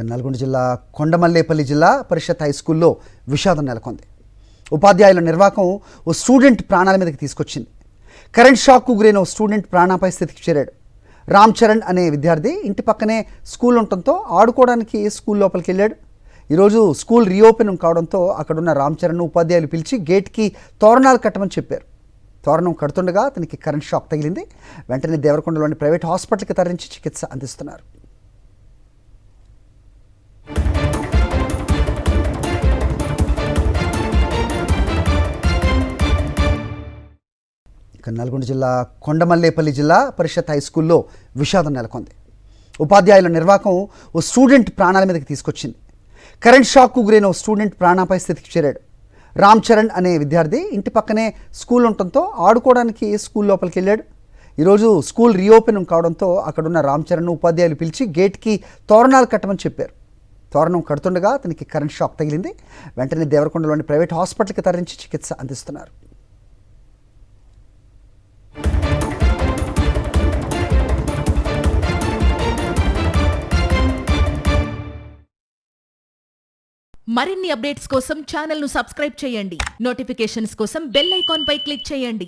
నల్గొండ జిల్లా కొండమల్లేపల్లి జిల్లా పరిషత్ హై స్కూల్లో విషాదం నెలకొంది. ఉపాధ్యాయుల నిర్వాకం ఓ స్టూడెంట్ ప్రాణాల మీదకి తీసుకొచ్చింది. కరెంట్ షాక్కు గురైన ఓ స్టూడెంట్ ప్రాణాపాయ స్థితికి చేరాడు. రామ్ చరణ్ అనే విద్యార్థి ఇంటి పక్కనే స్కూల్ ఉండటంతో ఆడుకోవడానికి స్కూల్ లోపలికి వెళ్ళాడు. ఈరోజు స్కూల్ రీఓపెన్ కావడంతో అక్కడున్న రామ్ చరణ్ ఉపాధ్యాయులు పిలిచి గేట్కి తోరణాలు కట్టమని చెప్పారు. తోరణం కడుతుండగా అతనికి కరెంట్ షాక్ తగిలింది. వెంటనే దేవరకొండలోని ప్రైవేట్ హాస్పిటల్కి తరలించి చికిత్స అందిస్తున్నారు. నల్గొండ జిల్లా కొండమల్లేపల్లి జిల్లా పరిషత్ హై స్కూల్లో విషాదం నెలకొంది. ఉపాధ్యాయుల నిర్వాకం ఓ స్టూడెంట్ ప్రాణాల మీదకి తీసుకొచ్చింది. కరెంట్ షాక్కు గురైన ఓ స్టూడెంట్ ప్రాణాపాయ స్థితికి చేరాడు. రామ్ చరణ్ అనే విద్యార్థి ఇంటి పక్కనే స్కూల్ ఉండటంతో ఆడుకోవడానికి స్కూల్ లోపలికి వెళ్ళాడు. ఈరోజు స్కూల్ రీఓపెన్ కావడంతో అక్కడున్న రామ్ చరణ్ ఉపాధ్యాయులు పిలిచి గేట్కి తోరణాలు కట్టమని చెప్పారు. తోరణం కడుతుండగా అతనికి కరెంట్ షాక్ తగిలింది. వెంటనే దేవరకొండలోని ప్రైవేట్ హాస్పిటల్కి తరలించి చికిత్స అందిస్తున్నారు. మరిన్ని అప్డేట్స్ కోసం ఛానల్ ను సబ్స్క్రైబ్ చేయండి. నోటిఫికేషన్స్ కోసం బెల్ ఐకాన్ పై క్లిక్ చేయండి.